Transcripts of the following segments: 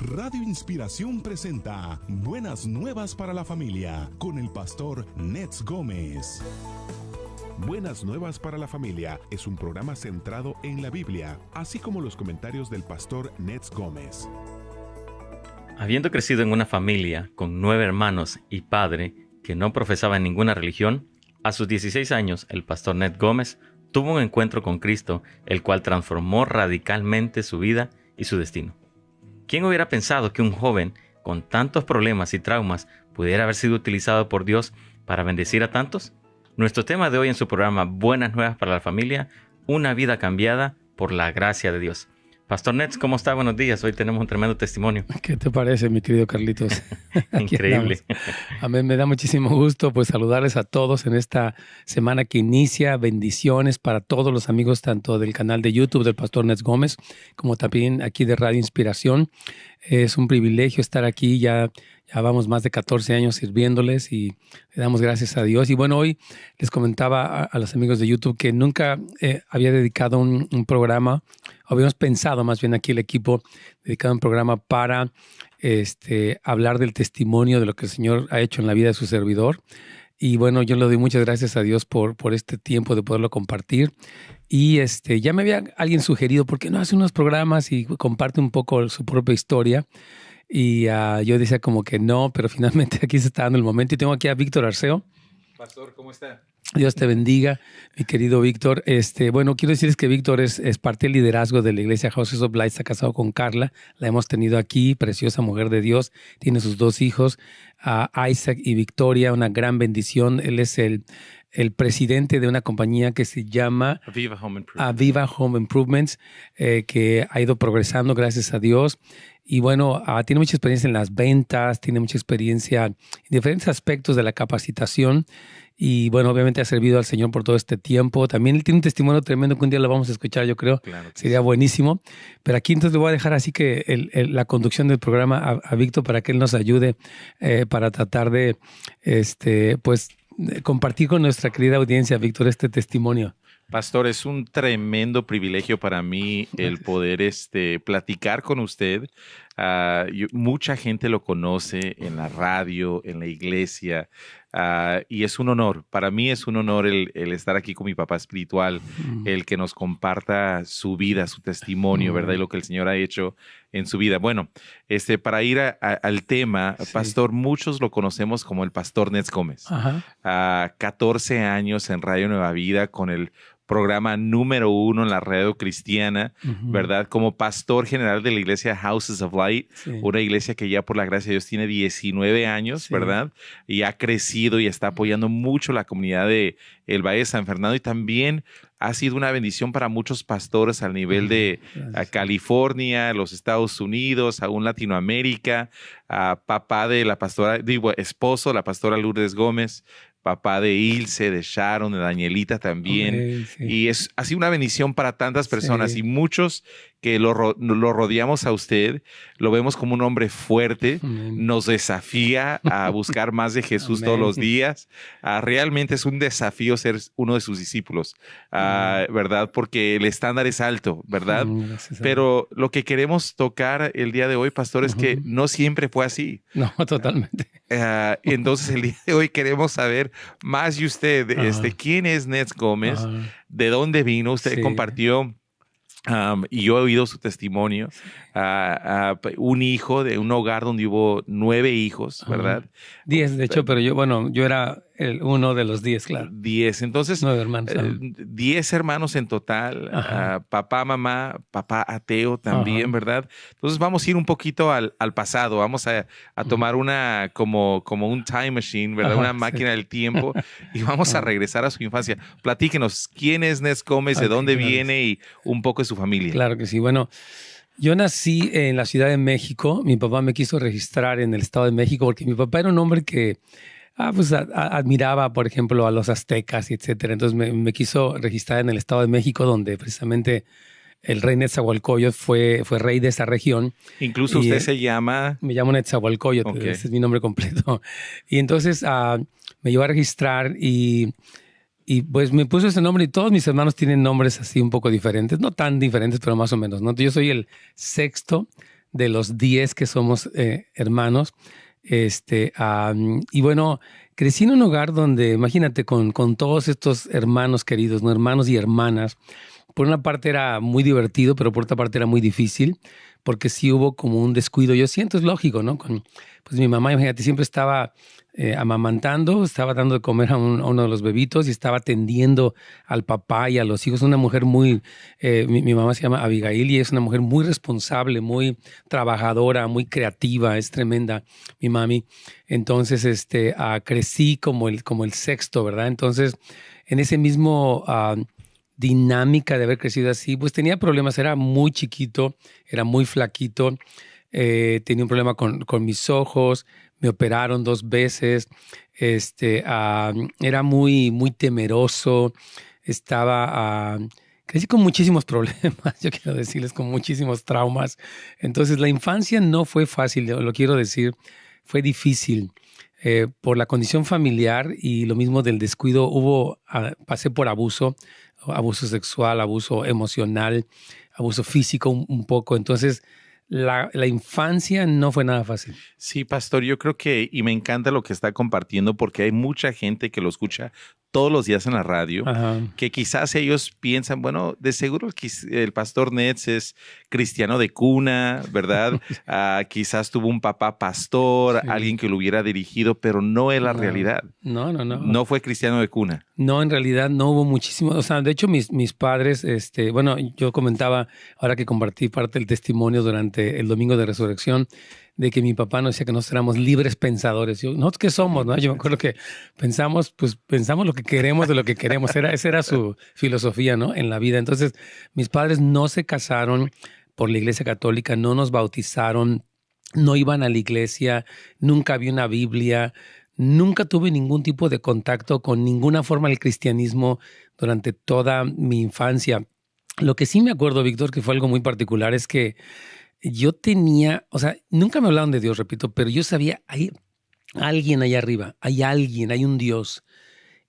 Radio Inspiración presenta Buenas Nuevas para la Familia con el pastor Nets Gómez. Buenas Nuevas para la Familia es un programa centrado en la Biblia, así como los comentarios del pastor Nets Gómez. Habiendo crecido en una familia con 9 hermanos y padre que no profesaba en ninguna religión, a sus 16 años el pastor Nets Gómez tuvo un encuentro con Cristo, el cual transformó radicalmente su vida y su destino. ¿Quién hubiera pensado que un joven con tantos problemas y traumas pudiera haber sido utilizado por Dios para bendecir a tantos? Nuestro tema de hoy en su programa Buenas Nuevas para la Familia, una vida cambiada por la gracia de Dios. Pastor Nets, ¿cómo está? Buenos días. Hoy tenemos un tremendo testimonio. ¿Qué te parece, mi querido Carlitos? Increíble. Amén, me da muchísimo gusto pues saludarles a todos en esta semana que inicia. Bendiciones para todos los amigos tanto del canal de YouTube del Pastor Nets Gómez como también aquí de Radio Inspiración. Es un privilegio estar aquí, ya vamos más de 14 años sirviéndoles y le damos gracias a Dios. Y bueno, hoy les comentaba a los amigos de YouTube que nunca había dedicado un programa, habíamos pensado más bien aquí el equipo, dedicado un programa para hablar del testimonio de lo que el Señor ha hecho en la vida de su servidor. Y bueno, yo le doy muchas gracias a Dios por este tiempo de poderlo compartir. Y ya me había alguien sugerido, ¿por qué no hace unos programas y comparte un poco su propia historia? Y yo decía como que no, pero finalmente aquí se está dando el momento. Y tengo aquí a Víctor Arceo. Pastor, ¿cómo está? Dios te bendiga, mi querido Víctor. Bueno, quiero decirles que Víctor es parte del liderazgo de la iglesia Houses of Light. Está casado con Carla, la hemos tenido aquí, preciosa mujer de Dios. Tiene sus 2 hijos, Isaac y Victoria, una gran bendición. Él es el presidente de una compañía que se llama Aviva Home Improvements, que ha ido progresando, gracias a Dios. Y bueno, tiene mucha experiencia en las ventas, tiene mucha experiencia en diferentes aspectos de la capacitación. Y bueno, obviamente ha servido al Señor por todo este tiempo. También él tiene un testimonio tremendo que un día lo vamos a escuchar, yo creo. Claro que sería buenísimo. Pero aquí entonces le voy a dejar así que la conducción del programa a Víctor para que él nos ayude para tratar de compartir con nuestra querida audiencia, Víctor, este testimonio. Pastor, es un tremendo privilegio para mí el poder platicar con usted. Mucha gente lo conoce en la radio, en la iglesia, y es un honor. Para mí es un honor el estar aquí con mi papá espiritual, el que nos comparta su vida, su testimonio, ¿verdad? Y lo que el Señor ha hecho en su vida. Bueno, para ir al tema, sí. Pastor, muchos lo conocemos como el Pastor Nets Gómez. 14 años en Radio Nueva Vida con el programa número 1 en la radio cristiana, ¿verdad? Como pastor general de la iglesia Houses of Light, una iglesia que ya por la gracia de Dios tiene 19 años, ¿verdad? Y ha crecido y está apoyando mucho la comunidad de el Valle de San Fernando y también ha sido una bendición para muchos pastores al nivel de California, los Estados Unidos, aún Latinoamérica, papá de la pastora, esposo de la pastora Lourdes Gómez, papá de Ilse, de Sharon, de Danielita también. Y ha sido una bendición para tantas personas y muchos que lo rodeamos a usted, lo vemos como un hombre fuerte, nos desafía a buscar más de Jesús todos los días. Realmente es un desafío ser uno de sus discípulos, ¿verdad? Porque el estándar es alto, ¿verdad? Pero lo que queremos tocar el día de hoy, pastor, es que no siempre fue así. No, totalmente. Entonces el día de hoy queremos saber más de usted. ¿Quién es Nets Gómez? ¿De dónde vino? Usted compartió y yo he oído su testimonio, un hijo de un hogar donde hubo 9 hijos, ¿verdad? 10, de hecho, pero yo era uno de los 10, claro. 10, entonces 9 hermanos. 10 hermanos en total, papá, mamá, papá ateo también, ¿verdad? Entonces vamos a ir un poquito al pasado, vamos a tomar una como un time machine, ¿verdad? Una máquina del tiempo y vamos a regresar a su infancia. Platíquenos, ¿quién es Nets Gómez? ¿De dónde viene? Y un poco de su familia. Claro que sí, bueno. Yo nací en la Ciudad de México. Mi papá me quiso registrar en el Estado de México porque mi papá era un hombre que admiraba, por ejemplo, a los aztecas, etcétera. Entonces me quiso registrar en el Estado de México, donde precisamente el rey Netzahualcóyotl fue rey de esa región. Incluso usted se llama... Me llamo Netzahualcóyotl, ese es mi nombre completo. Y entonces me llevó a registrar y pues me puso ese nombre y todos mis hermanos tienen nombres así un poco diferentes, no tan diferentes, pero más o menos, ¿no? Yo soy el 6º de los 10 que somos hermanos. Y bueno, crecí en un hogar donde, imagínate, con todos estos hermanos queridos, ¿no? Hermanos y hermanas. Por una parte era muy divertido, pero por otra parte era muy difícil, porque sí hubo como un descuido. Yo siento, es lógico, ¿no? Pues mi mamá, imagínate, siempre estaba amamantando, estaba dando de comer a uno de los bebitos y estaba atendiendo al papá y a los hijos. Una mujer muy, mi mamá se llama Abigail y es una mujer muy responsable, muy trabajadora, muy creativa, es tremenda mi mami. Entonces, crecí como el sexto, ¿verdad? Entonces, en ese mismo dinámica de haber crecido así, pues tenía problemas, era muy chiquito, era muy flaquito, tenía un problema con mis ojos, me operaron 2 veces, era muy, muy temeroso, crecí con muchísimos problemas, yo quiero decirles, con muchísimos traumas. Entonces la infancia no fue fácil, lo quiero decir, fue difícil. Por la condición familiar y lo mismo del descuido, pasé por abuso sexual, abuso emocional, abuso físico un poco. Entonces, la infancia no fue nada fácil. Sí, pastor, yo creo que, y me encanta lo que está compartiendo porque hay mucha gente que lo escucha todos los días en la radio, Ajá. que quizás ellos piensan, bueno, de seguro el pastor Nets es cristiano de cuna, ¿verdad? Quizás tuvo un papá pastor, Sí. alguien que lo hubiera dirigido, pero no es la realidad. No. No fue cristiano de cuna. No, en realidad no hubo muchísimo. O sea, de hecho, mis padres, bueno, yo comentaba, ahora que compartí parte del testimonio durante el Domingo de Resurrección, de que mi papá nos decía que nosotros éramos libres pensadores. ¿Nosotros qué somos? ¿No? Yo me acuerdo que pensamos lo que queremos de lo que queremos. Esa era su filosofía, ¿no? En la vida. Entonces, mis padres no se casaron por la Iglesia Católica, no nos bautizaron, no iban a la iglesia, nunca vi una Biblia. Nunca tuve ningún tipo de contacto con ninguna forma del cristianismo durante toda mi infancia. Lo que sí me acuerdo, Víctor, que fue algo muy particular, es que yo tenía, o sea, nunca me hablaron de Dios, repito, pero yo sabía, hay alguien allá arriba, hay un Dios.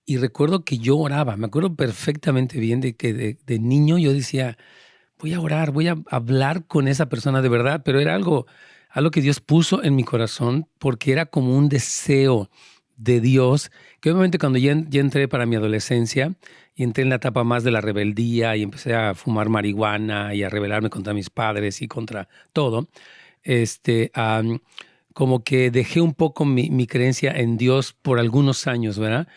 Y recuerdo que yo oraba, me acuerdo perfectamente bien de que de niño yo decía, voy a orar, voy a hablar con esa persona de verdad, pero era algo que Dios puso en mi corazón porque era como un deseo de Dios, que obviamente cuando ya entré para mi adolescencia y entré en la etapa más de la rebeldía y empecé a fumar marihuana y a rebelarme contra mis padres y contra todo, como que dejé un poco mi creencia en Dios por algunos años, ¿verdad?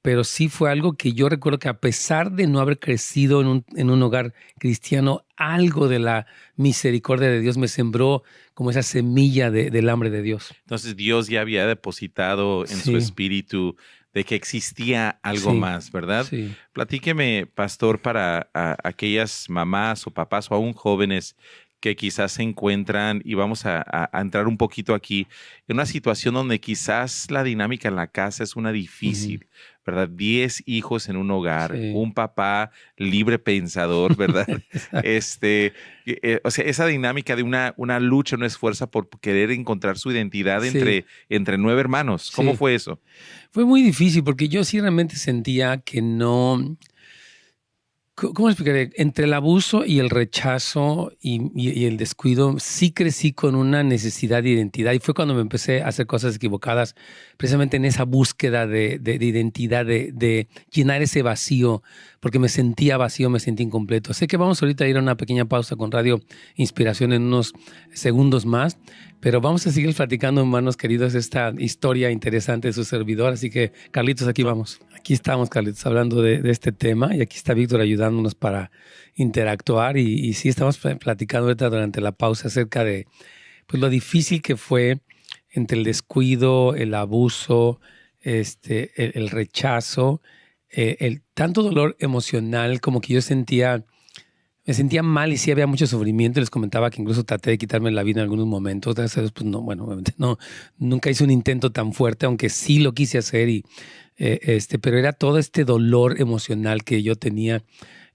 Pero sí fue algo que yo recuerdo que a pesar de no haber crecido en un hogar cristiano, algo de la misericordia de Dios me sembró como esa semilla del hambre de Dios. Entonces Dios ya había depositado en su espíritu de que existía algo más, ¿verdad? Sí. Platíqueme, pastor, para aquellas mamás o papás o aún jóvenes que quizás se encuentran, y vamos a entrar un poquito aquí, en una situación donde quizás la dinámica en la casa es una difícil, ¿verdad? 10 hijos en un hogar, un papá libre pensador, ¿verdad? O sea, esa dinámica de una lucha, una esfuerzo por querer encontrar su identidad entre 9 hermanos. ¿Cómo fue eso? Fue muy difícil porque yo sí realmente sentía que no... ¿Cómo explicaré? Entre el abuso y el rechazo y el descuido, sí crecí con una necesidad de identidad. Y fue cuando me empecé a hacer cosas equivocadas, precisamente en esa búsqueda de identidad, de llenar ese vacío, porque me sentía vacío, me sentía incompleto. Sé que vamos ahorita a ir a una pequeña pausa con Radio Inspiración en unos segundos más, pero vamos a seguir platicando, hermanos queridos, esta historia interesante de su servidor. Así que, Carlitos, aquí vamos. Aquí estamos, Carlitos, hablando de este tema, y aquí está Víctor ayudándonos para interactuar. Y sí, estamos platicando ahorita durante la pausa acerca de pues, lo difícil que fue entre el descuido, el abuso, el rechazo, el tanto dolor emocional, como que yo me sentía mal y sí había mucho sufrimiento. Les comentaba que incluso traté de quitarme la vida en algunos momentos. Gracias a Dios, pues no, bueno, obviamente no, nunca hice un intento tan fuerte, aunque sí lo quise hacer, pero era todo este dolor emocional que yo tenía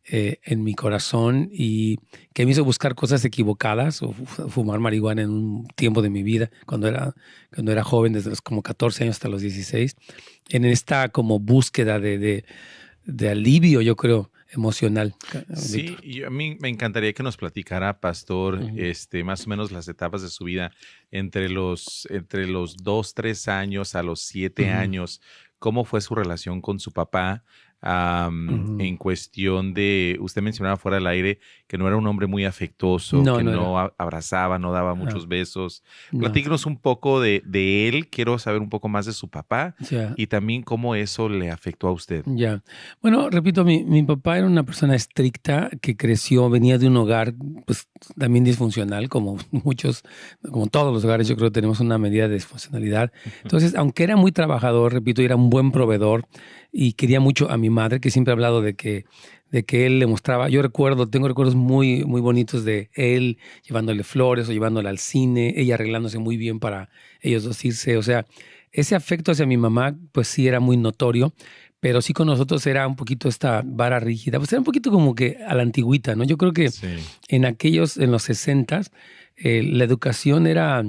en mi corazón y que me hizo buscar cosas equivocadas o fumar marihuana en un tiempo de mi vida, cuando era joven, desde los como 14 años hasta los 16, en esta como búsqueda de alivio, yo creo, emocional. Sí, y a mí me encantaría que nos platicara, pastor, más o menos las etapas de su vida entre los 2, 3 años a los 7 años. ¿Cómo fue su relación con su papá? En cuestión de, usted mencionaba fuera del aire que no era un hombre muy afectuoso, que no abrazaba, no daba muchos besos. Platíquenos un poco de él. Quiero saber un poco más de su papá y también cómo eso le afectó a usted. Ya. Bueno, repito, mi papá era una persona estricta que creció, venía de un hogar pues también disfuncional, como muchos, como todos los hogares, yo creo que tenemos una medida de disfuncionalidad. Entonces, aunque era muy trabajador, repito, era un buen proveedor y quería mucho a mi madre, que siempre ha hablado de que él le mostraba. Yo tengo recuerdos muy, muy bonitos de él llevándole flores o llevándole al cine, ella arreglándose muy bien para ellos dos irse. O sea, ese afecto hacia mi mamá, pues sí era muy notorio, pero sí con nosotros era un poquito esta vara rígida. Pues era un poquito como que a la antigüita, ¿no? Yo creo que en los 60s, la educación era...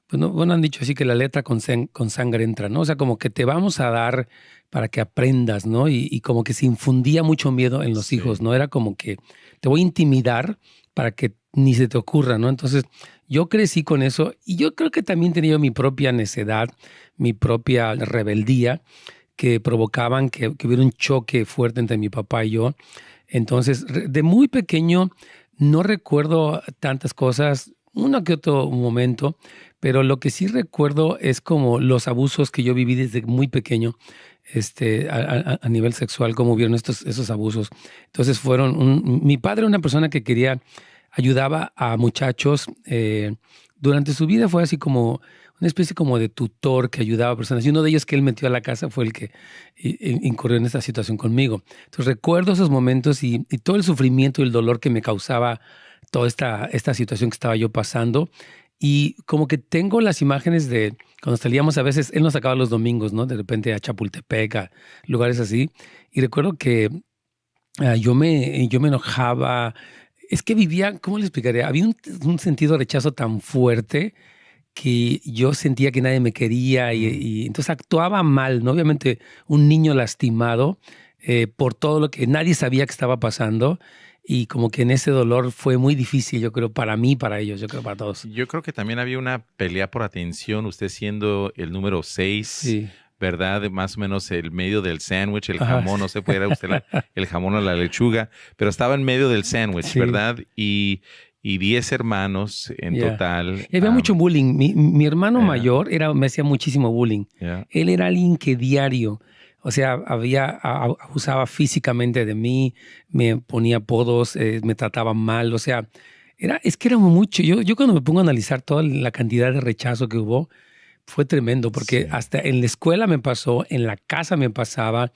Pues bueno, han dicho así que la letra con sangre entra, ¿no? O sea, como que te vamos a dar para que aprendas, ¿no? Y como que se infundía mucho miedo en los hijos, ¿no? Era como que te voy a intimidar para que ni se te ocurra, ¿no? Entonces, yo crecí con eso y yo creo que también tenía mi propia necedad, mi propia rebeldía que provocaban que hubiera un choque fuerte entre mi papá y yo. Entonces, de muy pequeño no recuerdo tantas cosas, uno que otro momento, pero lo que sí recuerdo es como los abusos que yo viví desde muy pequeño, a nivel sexual, cómo hubieron esos abusos. Entonces mi padre era una persona que ayudaba a muchachos, durante su vida fue así como una especie como de tutor que ayudaba a personas. Y uno de ellos que él metió a la casa fue el que incurrió en esta situación conmigo. Entonces recuerdo esos momentos y todo el sufrimiento y el dolor que me causaba toda esta situación que estaba yo pasando. Y como que tengo las imágenes de cuando salíamos a veces, él nos sacaba los domingos, ¿no? De repente a Chapultepec, a lugares así. Y recuerdo que yo me enojaba. Es que vivía, ¿cómo le explicaría? Había un sentido de rechazo tan fuerte que yo sentía que nadie me quería y entonces actuaba mal, ¿no? Obviamente un niño lastimado por todo lo que nadie sabía que estaba pasando. Y como que en ese dolor fue muy difícil, yo creo, para mí, para ellos, yo creo, para todos. Yo creo que también había una pelea por atención, usted siendo el número 6, ¿verdad? Más o menos el medio del sándwich, el jamón, no sé, puede usted el jamón o la lechuga, pero estaba en medio del sándwich, ¿verdad? Y 10 hermanos en total. Y había mucho bullying. Mi hermano mayor me hacía muchísimo bullying. Él era alguien que diario... O sea, abusaba físicamente de mí, me ponía apodos, me trataba mal. O sea, es que era mucho. Yo cuando me pongo a analizar toda la cantidad de rechazo que hubo, fue tremendo, porque hasta en la escuela me pasó, en la casa me pasaba,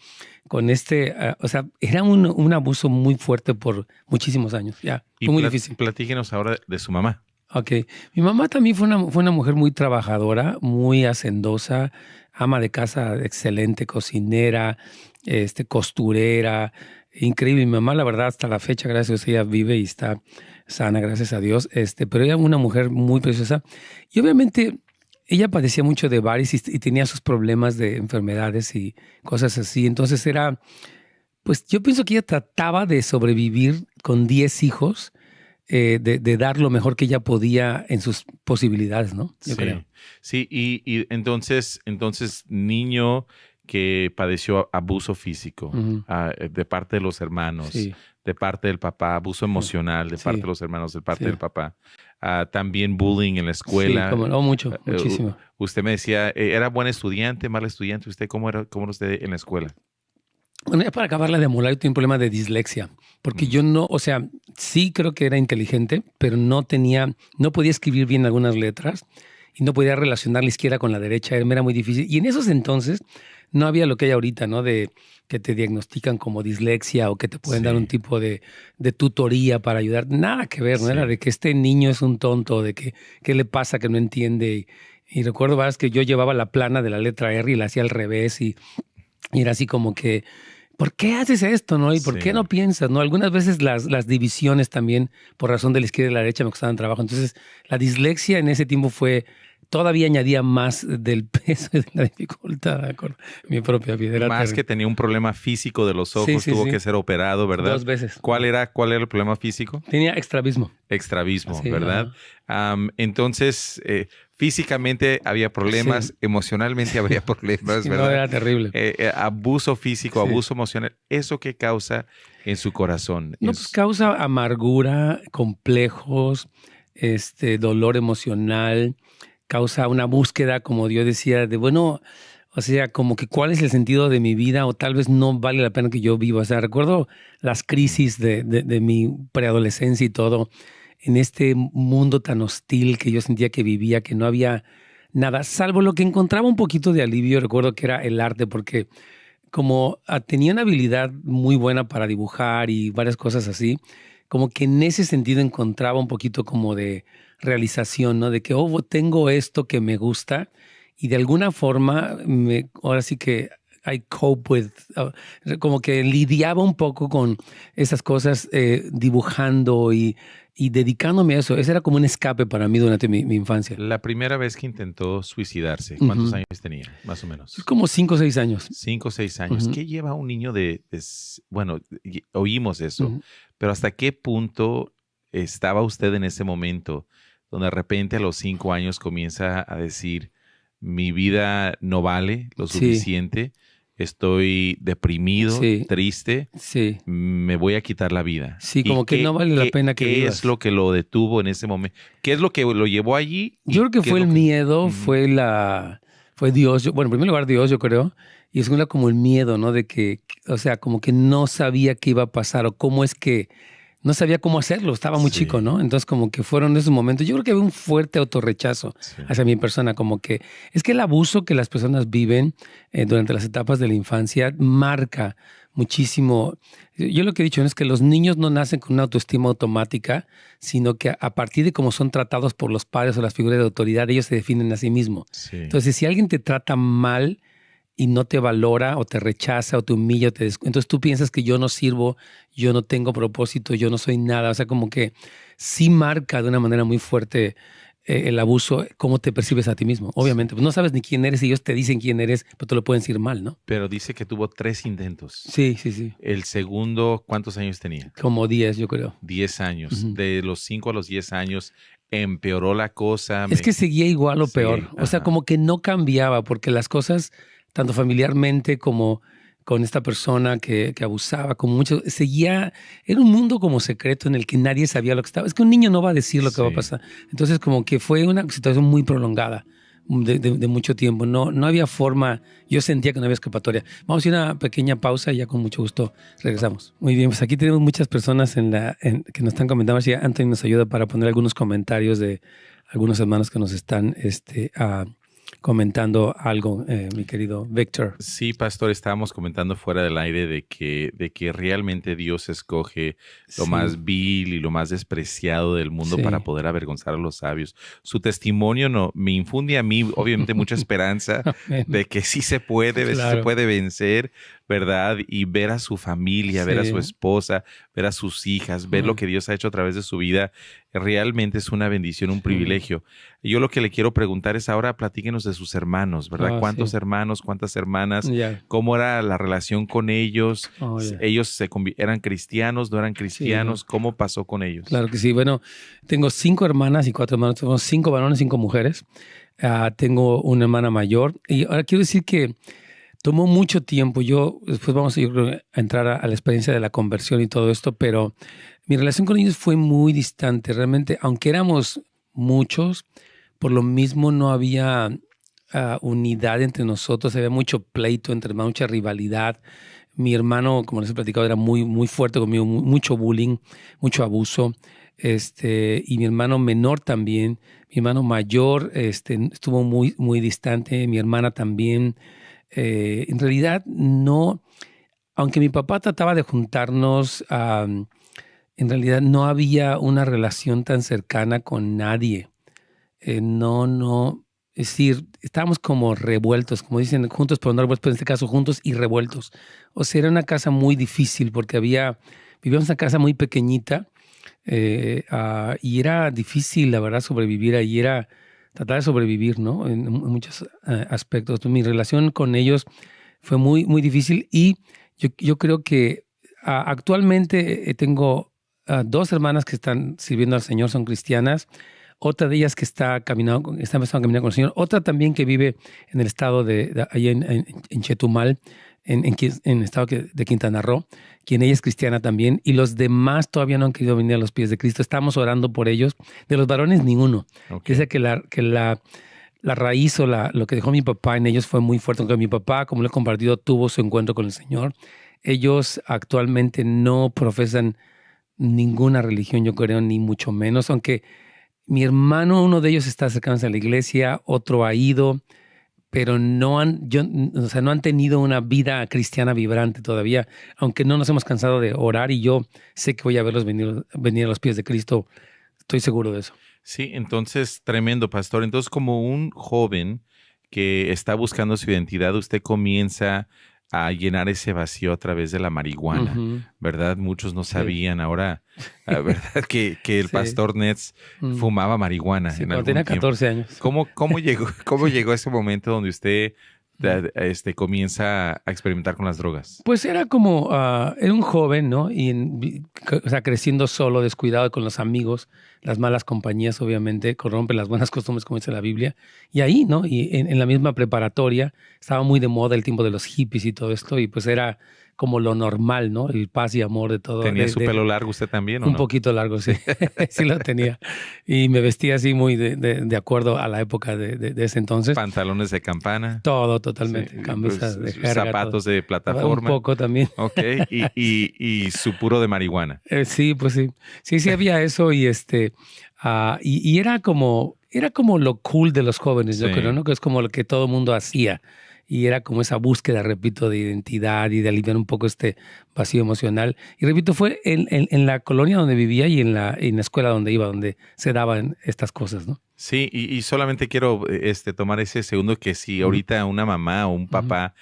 con o sea, era un abuso muy fuerte por muchísimos años. Fue muy difícil. Platíquenos ahora de su mamá. Ok. Mi mamá también fue una mujer muy trabajadora, muy hacendosa, ama de casa excelente, cocinera, costurera, increíble. Mi mamá, la verdad, hasta la fecha, gracias a Dios, ella vive y está sana, gracias a Dios. Pero ella era una mujer muy preciosa. Y obviamente ella padecía mucho de varices y tenía sus problemas de enfermedades y cosas así. Entonces pues yo pienso que ella trataba de sobrevivir con 10 hijos, de dar lo mejor que ella podía en sus posibilidades, ¿no? Yo creo. Sí, y entonces niño que padeció abuso físico de parte de los hermanos, de parte del papá, abuso emocional de parte de los hermanos, de parte del papá. También bullying en la escuela. Sí, muchísimo. Usted me decía, ¿era buen estudiante, mal estudiante? ¿Usted cómo era usted en la escuela? Bueno, ya para acabarla de molar, yo tengo un problema de dislexia, porque yo sí creo que era inteligente, pero no podía escribir bien algunas letras y no podía relacionar la izquierda con la derecha, me era muy difícil. Y en esos entonces no había lo que hay ahorita, ¿no? De que te diagnostican como dislexia o que te pueden dar un tipo de tutoría para ayudar. Nada que ver, ¿no? Era de que este niño es un tonto, de que qué le pasa que no entiende. Y recuerdo, ¿verdad? Que yo llevaba la plana de la letra R y la hacía al revés y era así como que, ¿por qué haces esto, no? ¿Y por qué no piensas, no? Algunas veces las divisiones también, por razón de la izquierda y la derecha, me costaban trabajo. Entonces, la dislexia en ese tiempo fue todavía añadía más del peso y de la dificultad con mi propia vida. Era Más terrible. que tenía un problema físico de los ojos, Sí, sí, tuvo sí. que ser operado, ¿verdad? 2 veces. ¿Cuál era el problema físico? Tenía extravismo. Extravismo, Sí, ¿verdad? Entonces, físicamente había problemas, Sí. emocionalmente había problemas, Sí, no, ¿verdad? era terrible. Abuso físico, Sí. abuso emocional. ¿Eso qué causa en su corazón? No, pues causa amargura, complejos, dolor emocional, causa una búsqueda, como yo decía, de bueno, o sea, como que cuál es el sentido de mi vida o tal vez no vale la pena que yo viva. O sea, recuerdo las crisis de mi preadolescencia y todo, en este mundo tan hostil que yo sentía que vivía, que no había nada, salvo lo que encontraba un poquito de alivio, recuerdo que era el arte, porque como tenía una habilidad muy buena para dibujar y varias cosas así, como que en ese sentido encontraba un poquito como de realización, ¿no? De que, oh, tengo esto que me gusta y de alguna forma, ahora sí que I cope with, como que lidiaba un poco con esas cosas dibujando y dedicándome a eso. Ese era como un escape para mí durante mi infancia. La primera vez que intentó suicidarse, ¿cuántos Ujú. años tenía, más o menos? Es como 5 o 6 años. 5 o 6 años. Ujú. ¿Qué lleva a un niño bueno, oímos eso, Ujú. pero ¿hasta qué punto estaba usted en ese momento donde de repente a los 5 años comienza a decir, mi vida no vale lo Sí. suficiente, estoy deprimido, Sí. triste, Sí. me voy a quitar la vida? Sí, ¿Y como que no vale la pena que ¿Qué vivas. es lo que lo detuvo en ese momento? ¿Qué es lo que lo llevó allí? ¿Y Yo creo que qué fue es el lo que- miedo, Ujú. fue Dios. Bueno, en primer lugar Dios, yo creo. Y en segundo lugar como el miedo, ¿no? De que, o sea, como que no sabía qué iba a pasar o cómo es que, no sabía cómo hacerlo. Estaba muy Sí. chico, ¿no? Entonces como que fueron esos momentos. Yo creo que había un fuerte autorrechazo Sí. hacia mi persona, como que es que el abuso que las personas viven durante las etapas de la infancia marca muchísimo. Yo lo que he dicho es que los niños no nacen con una autoestima automática, sino que a partir de cómo son tratados por los padres o las figuras de autoridad, ellos se definen a sí mismos. Sí. Entonces, si alguien te trata mal y no te valora o te rechaza o te humilla, entonces tú piensas que yo no sirvo, yo no tengo propósito, yo no soy nada. O sea, como que sí marca de una manera muy fuerte el abuso, cómo te percibes a ti mismo. Obviamente, pues no sabes ni quién eres y ellos te dicen quién eres, pero te lo pueden decir mal, ¿no? Pero dice que tuvo 3 intentos. Sí, sí, sí. El segundo, ¿cuántos años tenía? Como 10, yo creo. 10 años. Ujú. De los 5 a los 10 años empeoró la cosa. Es que seguía igual o Sí, peor. O sea, ajá. como que no cambiaba, porque las cosas, tanto familiarmente como con esta persona que abusaba, como mucho, seguía, era un mundo como secreto en el que nadie sabía lo que estaba. Es que un niño no va a decir lo que va a Sí. pasar. Entonces, como que fue una situación muy prolongada de mucho tiempo. No había forma, yo sentía que no había escapatoria. Vamos a ir a una pequeña pausa y ya con mucho gusto regresamos. Muy bien, pues aquí tenemos muchas personas que nos están comentando. A ver si Anthony nos ayuda para poner algunos comentarios de algunos hermanos que nos están comentando algo, mi querido Víctor. Sí, pastor, estábamos comentando fuera del aire de que realmente Dios escoge lo Sí. más vil y lo más despreciado del mundo Sí. para poder avergonzar a los sabios. Su testimonio me infunde a mí, obviamente, mucha esperanza Amén. de que sí se puede, sí se Claro. puede vencer, ¿verdad? Y ver a su familia, ver a Sí. su esposa, ver a sus hijas, ver lo que Dios ha hecho a través de su vida, realmente es una bendición, un privilegio. Yo lo que le quiero preguntar es ahora platíquenos de sus hermanos, ¿verdad? Ah, ¿Cuántos sí. hermanos, cuántas hermanas? Ya. ¿Cómo era la relación con ellos? Oh, ya. ¿Ellos eran cristianos, no eran cristianos? ¿Cómo pasó con ellos? Claro que sí. Bueno, tengo 5 hermanas y 4 hermanos. Tenemos 5 varones, 5 mujeres. Tengo una hermana mayor. Y ahora quiero decir que tomó mucho tiempo. Después vamos yo creo, a entrar a la experiencia de la conversión y todo esto, pero mi relación con ellos fue muy distante. Realmente, aunque éramos muchos, por lo mismo no había unidad entre nosotros. Había mucho pleito entre hermanos, mucha rivalidad. Mi hermano, como les he platicado, era muy, muy fuerte conmigo, mucho bullying, mucho abuso. Y mi hermano menor también. Mi hermano mayor estuvo muy, muy distante. Mi hermana también. En realidad, no, aunque mi papá trataba de juntarnos, en realidad no había una relación tan cercana con nadie. No, es decir, estábamos como revueltos, como dicen, juntos pero no revueltos, pero en este caso juntos y revueltos. O sea, era una casa muy difícil porque vivíamos en una casa muy pequeñita y era difícil, la verdad, sobrevivir ahí. tratar de sobrevivir, ¿no? En muchos aspectos. Entonces, mi relación con ellos fue muy, muy difícil y yo creo que actualmente tengo 2 hermanas que están sirviendo al Señor, son cristianas. Otra de ellas que está empezando a caminar con el Señor. Otra también que vive en el estado allá en Chetumal, en el estado de Quintana Roo, quien ella es cristiana también. Y los demás todavía no han querido venir a los pies de Cristo. Estamos orando por ellos. De los varones, ninguno. Okay. Dice que la raíz o lo que dejó mi papá en ellos fue muy fuerte. Aunque mi papá, como lo he compartido, tuvo su encuentro con el Señor. Ellos actualmente no profesan ninguna religión, yo creo, ni mucho menos. Aunque mi hermano, uno de ellos está acercándose a la iglesia, otro ha ido, pero no han tenido una vida cristiana vibrante todavía, aunque no nos hemos cansado de orar y yo sé que voy a verlos venir a los pies de Cristo. Estoy seguro de eso. Sí, entonces, tremendo, pastor. Entonces, como un joven que está buscando su identidad, usted comienza a llenar ese vacío a través de la marihuana, ¿verdad? Muchos no sabían ahora, ¿verdad? Que el pastor Nets fumaba marihuana. Sí, en cuando algún tenía tiempo. 14 años. ¿Cómo llegó ese momento donde usted comienza a experimentar con las drogas? Pues era como, era un joven, ¿no? Creciendo solo, descuidado con los amigos, las malas compañías, obviamente, corrompen las buenas costumbres, como dice la Biblia. Y ahí, ¿no? Y en la misma preparatoria estaba muy de moda el tiempo de los hippies y todo esto, y pues era como lo normal, ¿no? El paz y amor de todo. ¿Tenía su pelo largo usted también o no? Un poquito largo, sí. Sí lo tenía. Y me vestía así muy de acuerdo a la época de ese entonces. Pantalones de campana. Todo, totalmente. Sí, Camisas pues, de jerga. zapatos todo. de plataforma. Un poco también. Ok, y su puro de marihuana. Sí, pues sí. Sí había eso y y era como lo cool de los jóvenes, yo creo, ¿no? Que es como lo que todo el mundo hacía. Y era como esa búsqueda, repito, de identidad y de aliviar un poco este vacío emocional. Y repito, fue en la colonia donde vivía y en la escuela donde iba, donde se daban estas cosas, ¿no? Sí, y solamente quiero tomar ese segundo que si ahorita una mamá o un papá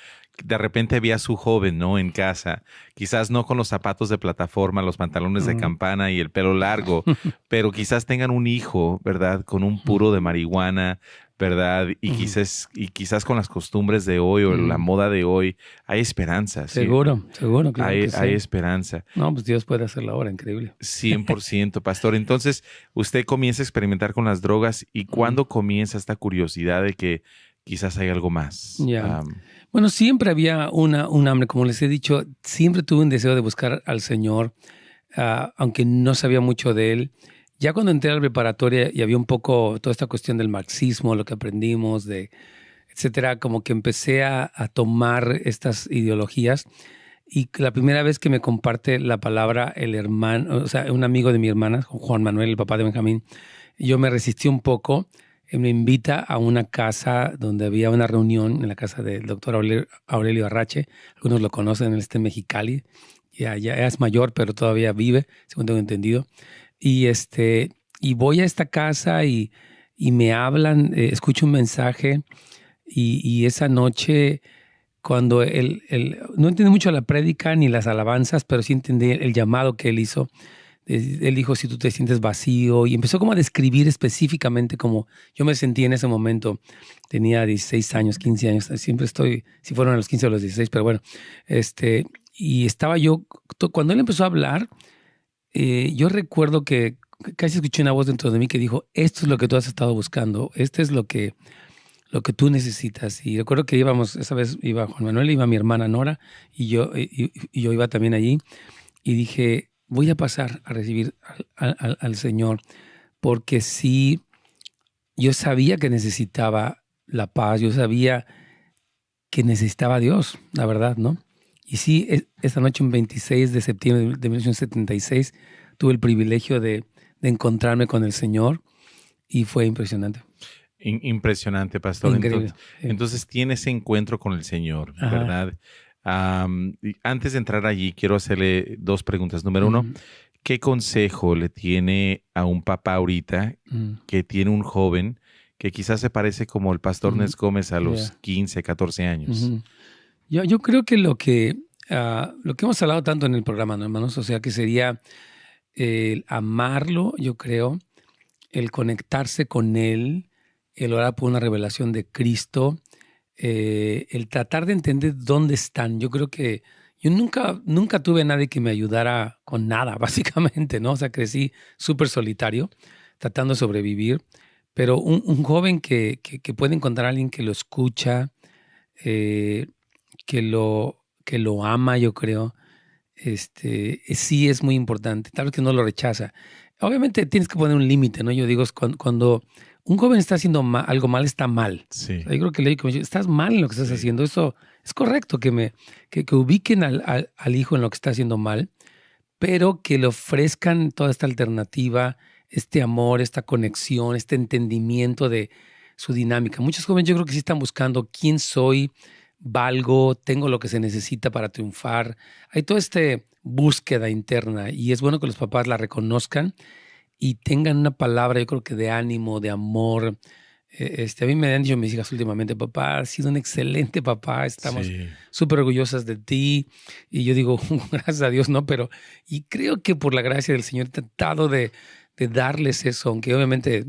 de repente ve a su joven, ¿no? En casa, quizás no con los zapatos de plataforma, los pantalones de campana y el pelo largo, pero quizás tengan un hijo, ¿verdad? Con un puro de marihuana, ¿verdad? Y quizás con las costumbres de hoy o la moda de hoy, hay esperanza. ¿sí? Seguro, claro que sí. Hay esperanza. No, pues Dios puede hacerlo ahora, increíble. 100%, pastor. Entonces, usted comienza a experimentar con las drogas y ¿cuándo comienza esta curiosidad de que quizás hay algo más? Ya. Bueno, siempre había un hambre, como les he dicho, siempre tuve un deseo de buscar al Señor, aunque no sabía mucho de Él. Ya cuando entré a la preparatoria y había un poco toda esta cuestión del marxismo, lo que aprendimos, etcétera, como que empecé a tomar estas ideologías. Y la primera vez que me comparte la palabra el hermano, o sea, un amigo de mi hermana, Juan Manuel, el papá de Benjamín, yo me resistí un poco. Él me invita a una casa donde había una reunión, en la casa del doctor Aurelio Arrache. Algunos lo conocen, él está en Mexicali. Ya es mayor, pero todavía vive, según tengo entendido. Y voy a esta casa y me hablan, escucho un mensaje y esa noche, cuando no entendí mucho la prédica ni las alabanzas, pero sí entendí el llamado que él hizo. Él dijo, si tú te sientes vacío, y empezó como a describir específicamente cómo yo me sentí en ese momento. Tenía 16 años, 15 años, siempre estoy, si fueron a los 15 o los 16, pero bueno, y estaba yo, cuando él empezó a hablar, yo recuerdo que casi escuché una voz dentro de mí que dijo, esto es lo que tú has estado buscando, esto es lo que tú necesitas. Y recuerdo que esa vez iba Juan Manuel, iba mi hermana Nora, y yo iba también allí, y dije, voy a pasar a recibir al Señor, porque sí, yo sabía que necesitaba la paz, yo sabía que necesitaba a Dios, la verdad, ¿no? Y sí, esta noche, un 26 de septiembre de 1976, tuve el privilegio de encontrarme con el Señor y fue impresionante. Impresionante, pastor. Increíble. Entonces tiene ese encuentro con el Señor, ¿verdad? Antes de entrar allí, quiero hacerle 2 preguntas. Número 1, ¿qué consejo le tiene a un papá ahorita que tiene un joven que quizás se parece como el pastor Nets Gómez a los 15, 14 años? Yo creo que lo que hemos hablado tanto en el programa, ¿no, hermanos? O sea, que sería el amarlo, yo creo, el conectarse con él el orar por una revelación de Cristo, el tratar de entender dónde están. Yo creo que yo nunca tuve a nadie que me ayudara con nada, básicamente, ¿no? O sea, crecí súper solitario, tratando de sobrevivir, pero un joven que puede encontrar a alguien que lo escucha, que lo ama, yo creo, sí es muy importante. Tal vez que no lo rechaza. Obviamente tienes que poner un límite, ¿no? Yo digo, cuando un joven está haciendo algo mal, está mal. Sí. O sea, yo creo que le digo, estás mal en lo que estás haciendo. Eso es correcto, que ubiquen al hijo en lo que está haciendo mal, pero que le ofrezcan toda esta alternativa, este amor, esta conexión, este entendimiento de su dinámica. Muchos jóvenes yo creo que sí están buscando quién soy, valgo, tengo lo que se necesita para triunfar. Hay toda esta búsqueda interna y es bueno que los papás la reconozcan y tengan una palabra, yo creo que de ánimo, de amor. A mí me han dicho mis hijas últimamente, papá, has sido un excelente papá, estamos súper orgullosas de ti. Y yo digo, gracias a Dios, no, pero y creo que por la gracia del Señor he tratado de darles eso, aunque obviamente,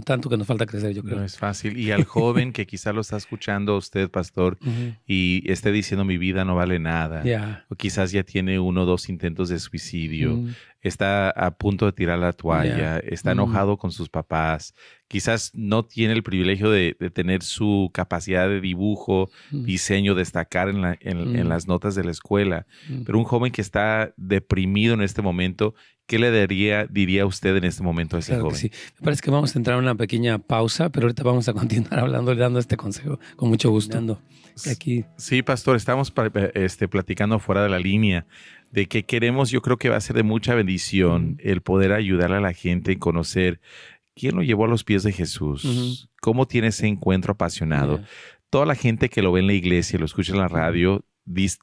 tanto que nos falta crecer, yo creo. No es fácil. Y al joven que quizá lo está escuchando a usted, pastor, y esté diciendo mi vida no vale nada, o quizás ya tiene 1 o 2 intentos de suicidio, está a punto de tirar la toalla, está enojado con sus papás, quizás no tiene el privilegio de tener su capacidad de dibujo, diseño, destacar en las notas de la escuela, pero un joven que está deprimido en este momento, ¿qué le diría usted en este momento a ese joven? Sí. Me parece que vamos a entrar en una pequeña pausa, pero ahorita vamos a continuar hablando y dando este consejo con mucho gusto. Aquí. Sí, pastor, estamos platicando fuera de la línea de que queremos, yo creo que va a ser de mucha bendición el poder ayudar a la gente a conocer quién lo llevó a los pies de Jesús, cómo tiene ese encuentro apasionado. Toda la gente que lo ve en la iglesia, lo escucha en la radio,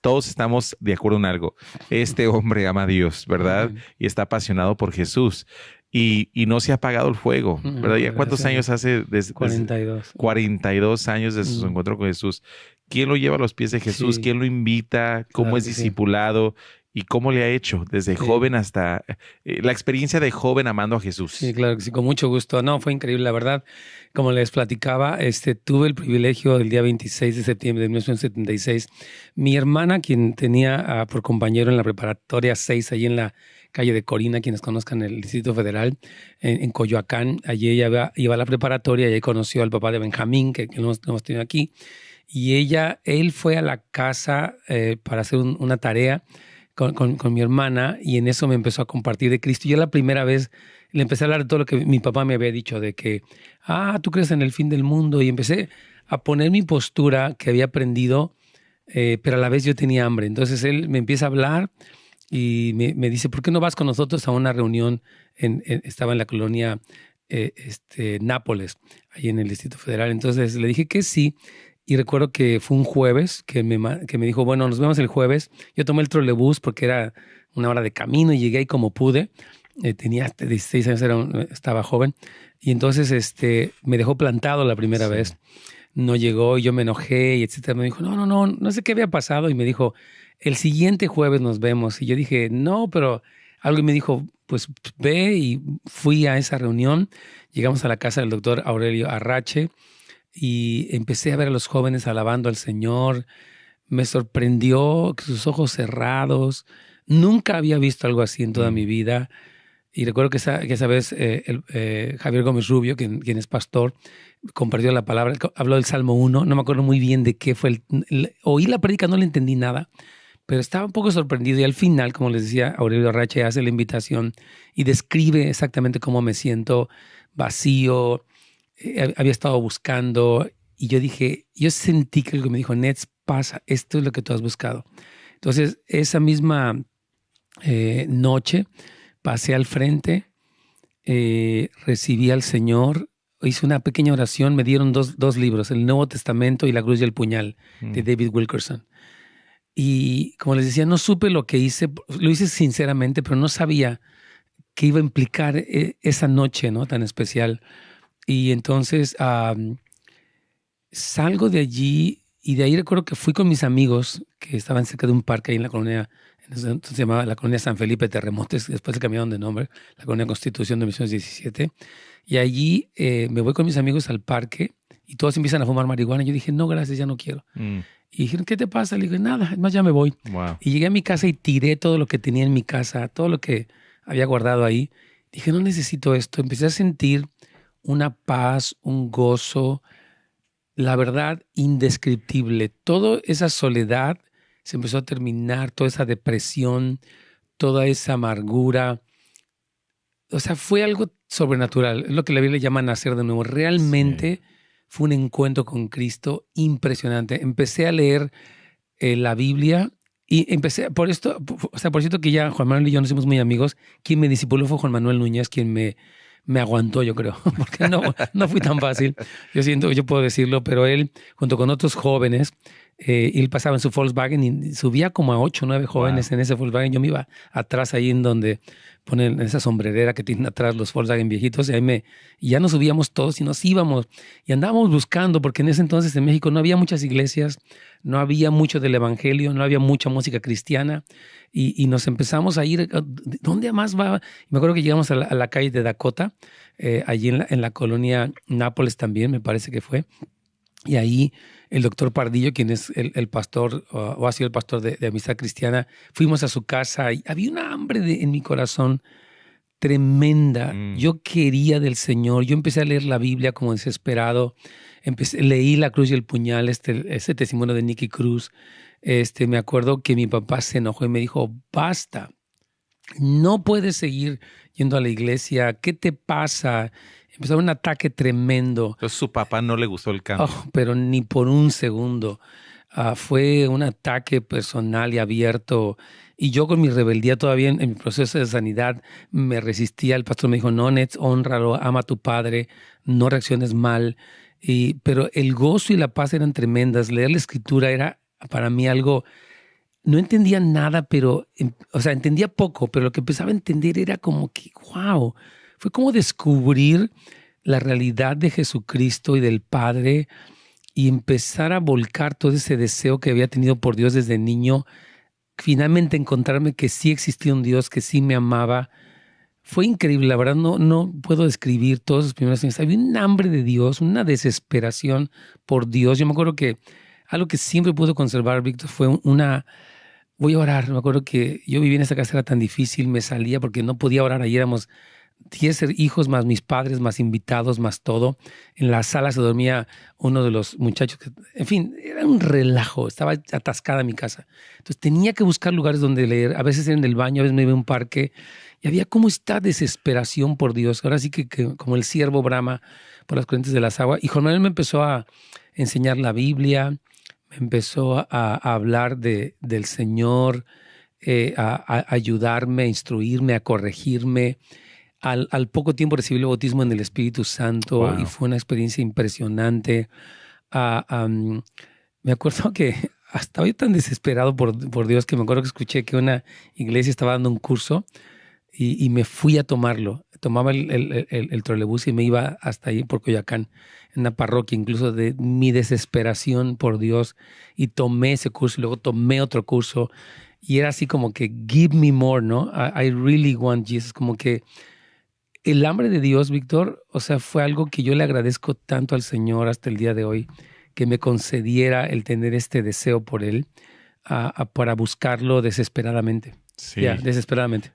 todos estamos de acuerdo en algo. Este hombre ama a Dios, ¿verdad? Y está apasionado por Jesús. Y no se ha apagado el fuego, ¿verdad? ¿Ya cuántos años hace? 42. 42 años de su encuentro con Jesús. ¿Quién lo lleva a los pies de Jesús? ¿Quién lo invita? ¿Cómo es discipulado? ¿Y cómo le ha hecho desde joven hasta la experiencia de joven amando a Jesús? Sí, claro que sí, con mucho gusto. No, fue increíble, la verdad. Como les platicaba, tuve el privilegio del día 26 de septiembre de 1976. Mi hermana, quien tenía por compañero en la preparatoria 6, allí en la calle de Corina, quienes conozcan el Distrito Federal, en Coyoacán, allí ella iba a la preparatoria y ahí conoció al papá de Benjamín, que lo hemos tenido aquí. Y él fue a la casa para hacer una tarea con mi hermana y en eso me empezó a compartir de Cristo. Yo la primera vez le empecé a hablar de todo lo que mi papá me había dicho, de que, tú crees en el fin del mundo, y empecé a poner mi postura que había aprendido, pero a la vez yo tenía hambre. Entonces él me empieza a hablar y me dice, ¿por qué no vas con nosotros a una reunión? Estaba en la colonia Nápoles, ahí en el Distrito Federal. Entonces le dije que sí. Y recuerdo que fue un jueves que me dijo, bueno, nos vemos el jueves. Yo tomé el trolebús porque era 1 hora de camino y llegué ahí como pude. Tenía 16 años, estaba joven. Y entonces me dejó plantado la primera vez. No llegó y yo me enojé y etcétera. Me dijo, no sé qué había pasado. Y me dijo, el siguiente jueves nos vemos. Y yo dije, no, pero algo me dijo, pues ve, y fui a esa reunión. Llegamos a la casa del doctor Aurelio Arrache. Y empecé a ver a los jóvenes alabando al Señor. Me sorprendió que sus ojos cerrados. Nunca había visto algo así en toda mi vida. Y recuerdo que esa vez Javier Gómez Rubio, quien es pastor, compartió la palabra, habló del Salmo 1. No me acuerdo muy bien de qué fue. Oí la prédica, no le entendí nada, pero estaba un poco sorprendido. Y al final, como les decía, Aurelio Arrache hace la invitación y describe exactamente cómo me siento, vacío. Había estado buscando y yo sentí que algo me dijo, Nets, pasa, esto es lo que tú has buscado. Entonces, esa misma noche pasé al frente, recibí al Señor, hice una pequeña oración, me dieron dos libros, el Nuevo Testamento y La Cruz y el Puñal, de David Wilkerson. Y como les decía, no supe lo que hice, lo hice sinceramente, pero no sabía qué iba a implicar esa noche, ¿no?, tan especial. Y entonces salgo de allí y de ahí recuerdo que fui con mis amigos que estaban cerca de un parque ahí en la colonia Entonces se llamaba la colonia San Felipe Terremotes, después se cambiaron de nombre, la colonia Constitución de Misiones 17. Y allí me voy con mis amigos al parque y todos empiezan a fumar marihuana. Yo dije, no, gracias, ya no quiero. Y dijeron, ¿qué te pasa? Le dije, nada, es más, ya me voy. Wow. Y llegué a mi casa y tiré todo lo que tenía en mi casa, todo lo que había guardado ahí. Dije, no necesito esto. Empecé a sentir una paz, un gozo, la verdad, indescriptible. Toda esa soledad se empezó a terminar, toda esa depresión, toda esa amargura. O sea, fue algo sobrenatural. Es lo que la Biblia llama nacer de nuevo. Realmente fue un encuentro con Cristo impresionante. Empecé a leer la Biblia y empecé, por cierto que ya Juan Manuel y yo nos hicimos muy amigos. Quien me discipuló fue Juan Manuel Núñez, quien me aguantó, yo creo, porque no fui tan fácil. Yo puedo decirlo, pero él, junto con otros jóvenes, él pasaba en su Volkswagen y subía como a 8 o 9 jóvenes en ese Volkswagen. Yo me iba atrás ahí en donde ponen esa sombrerera que tienen atrás los Volkswagen viejitos y ya nos subíamos todos y nos íbamos y andábamos buscando, porque en ese entonces en México no había muchas iglesias, no había mucho del evangelio, no había mucha música cristiana y nos empezamos a ir. ¿Dónde más va? Me acuerdo que llegamos a la calle de Dakota, allí en la colonia Nápoles también, me parece que fue. Y ahí el doctor Pardillo, quien es el pastor, o ha sido el pastor de Amistad Cristiana, fuimos a su casa y había una hambre en mi corazón tremenda. Yo quería del Señor. Yo empecé a leer la Biblia como desesperado. Leí La Cruz y el Puñal, ese testimonio de Nicky Cruz. Me acuerdo que mi papá se enojó y me dijo, basta, no puedes seguir yendo a la iglesia. ¿Qué te pasa? Empezó un ataque tremendo. Entonces su papá no le gustó el cambio. Pero ni por un segundo. Fue un ataque personal y abierto. Y yo con mi rebeldía todavía en mi proceso de sanidad me resistía. El pastor me dijo, no, Nets, hónralo, ama a tu padre, no reacciones mal. Pero el gozo y la paz eran tremendas. Leer la escritura era para mí algo... No entendía nada, pero... O sea, entendía poco, pero lo que empezaba a entender era como que, wow... Fue como descubrir la realidad de Jesucristo y del Padre y empezar a volcar todo ese deseo que había tenido por Dios desde niño. Finalmente encontrarme que sí existía un Dios, que sí me amaba. Fue increíble, la verdad no puedo describir todos los primeros años. Había un hambre de Dios, una desesperación por Dios. Yo me acuerdo que algo que siempre pude conservar, Víctor, fue voy a orar. Me acuerdo que yo vivía en esta casa, era tan difícil, me salía porque no podía orar. Ahí éramos 10 hijos más mis padres, más invitados, más todo. En la sala se dormía uno de los muchachos. En fin, era un relajo. Estaba atascada mi casa. Entonces tenía que buscar lugares donde leer. A veces era en el baño, a veces me iba a un parque. Y había como esta desesperación por Dios. Ahora sí que como el ciervo brama por las corrientes de las aguas. Y Juan Manuel me empezó a enseñar la Biblia. Me empezó a hablar del Señor, a ayudarme, a instruirme, a corregirme. Al poco tiempo recibí el bautismo en el Espíritu Santo y fue una experiencia impresionante. Me acuerdo que hasta hoy tan desesperado por Dios que me acuerdo que escuché que una iglesia estaba dando un curso y me fui a tomarlo. Tomaba el trolebús y me iba hasta ahí por Coyoacán, en una parroquia, incluso de mi desesperación por Dios. Y tomé ese curso y luego tomé otro curso. Y era así como que, give me more, ¿no? I really want Jesus. Como que el hambre de Dios, Víctor, o sea, fue algo que yo le agradezco tanto al Señor hasta el día de hoy, que me concediera el tener este deseo por Él, para buscarlo desesperadamente. Sí. Desesperadamente.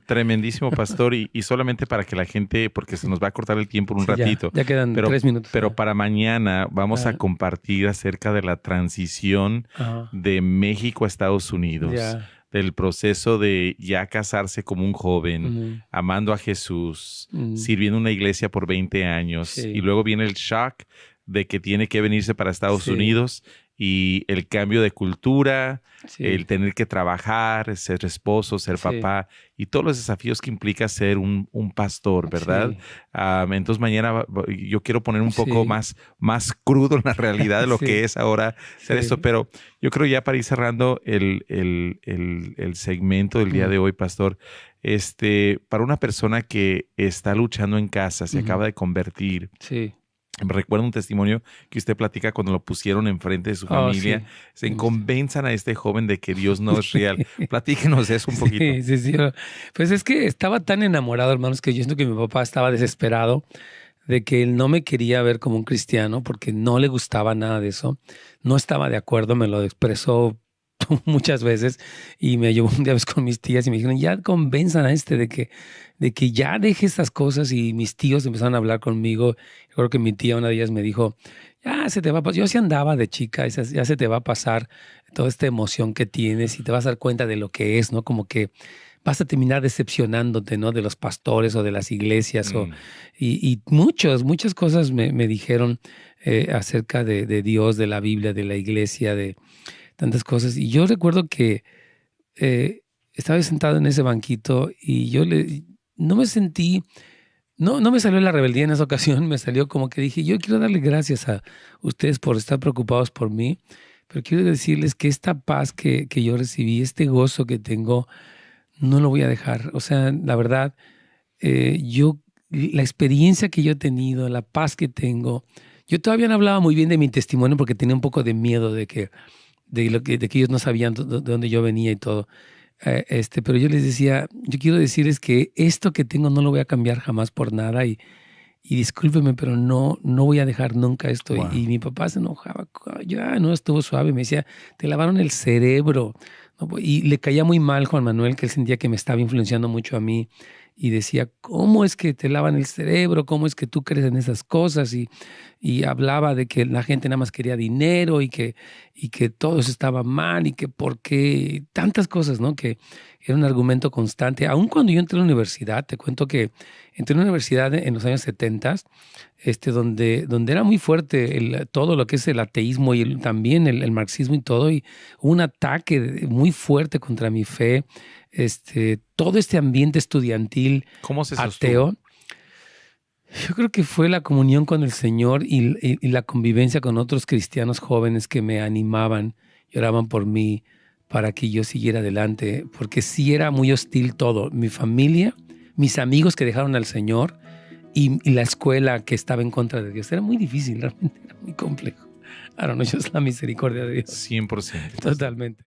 Tremendísimo, pastor. Y solamente para que la gente, porque se nos va a cortar el tiempo un ratito. Ya quedan 3 minutos. Pero para mañana vamos a compartir acerca de la transición de México a Estados Unidos. Del proceso de ya casarse como un joven, amando a Jesús, sirviendo en una iglesia por 20 años. Y luego viene el shock de que tiene que venirse para Estados Unidos y el cambio de cultura, el tener que trabajar, ser esposo, ser papá y todos los desafíos que implica ser un pastor, ¿verdad? Entonces mañana yo quiero poner un poco más crudo en la realidad de lo que es ahora ser esto, pero yo creo ya para ir cerrando el segmento del día de hoy, pastor, para una persona que está luchando en casa, se acaba de convertir, Recuerdo un testimonio que usted platica cuando lo pusieron enfrente de su familia. Sí. Se convenzan a este joven de que Dios no es real. Platíquenos eso un poquito. Sí. Pues es que estaba tan enamorado, hermanos, que yo siento que mi papá estaba desesperado de que él no me quería ver como un cristiano porque no le gustaba nada de eso. No estaba de acuerdo, me lo expresó muchas veces y me llevó un día con mis tías y me dijeron, ya convenzan a de que ya deje estas cosas, y mis tíos empezaron a hablar conmigo. Recuerdo que mi tía, una de ellas, me dijo, ya se te va a pasar. Yo así andaba de chica, ya se te va a pasar toda esta emoción que tienes y te vas a dar cuenta de lo que es, ¿no? Como que vas a terminar decepcionándote, ¿no? De los pastores o de las iglesias. Y muchas cosas me dijeron acerca de Dios, de la Biblia, de la iglesia, de tantas cosas. Y yo recuerdo que estaba sentado en ese banquito y no me sentí, no me salió la rebeldía en esa ocasión, me salió como que dije, yo quiero darle gracias a ustedes por estar preocupados por mí, pero quiero decirles que esta paz que yo recibí, este gozo que tengo, no lo voy a dejar. O sea, la verdad, la experiencia que yo he tenido, la paz que tengo, yo todavía no hablaba muy bien de mi testimonio porque tenía un poco de miedo de que ellos no sabían de dónde yo venía y todo. Pero yo les decía, yo quiero decirles que esto que tengo no lo voy a cambiar jamás por nada, y discúlpeme, pero no voy a dejar nunca esto. Wow. Y mi papá se enojaba, ya no estuvo suave, me decía, te lavaron el cerebro. Y le caía muy mal Juan Manuel, que él sentía que me estaba influenciando mucho a mí, y decía, ¿cómo es que te lavan el cerebro? ¿Cómo es que tú crees en esas cosas? Y hablaba de que la gente nada más quería dinero y que todo eso estaba mal y que por qué, tantas cosas, ¿no? Que era un argumento constante. Aun cuando yo entré a la universidad, te cuento que entré a una universidad en los años 70, donde era muy fuerte todo lo que es el ateísmo y también el marxismo y todo, y hubo un ataque muy fuerte contra mi fe. Todo este ambiente estudiantil ¿Cómo se sostuvo? ateo, yo creo que fue la comunión con el Señor y la convivencia con otros cristianos jóvenes que me animaban, lloraban por mí para que yo siguiera adelante, porque sí era muy hostil todo. Mi familia, mis amigos que dejaron al Señor y la escuela que estaba en contra de Dios. Era muy difícil, realmente era muy complejo. I don't know, es la misericordia de Dios. 100%. Totalmente.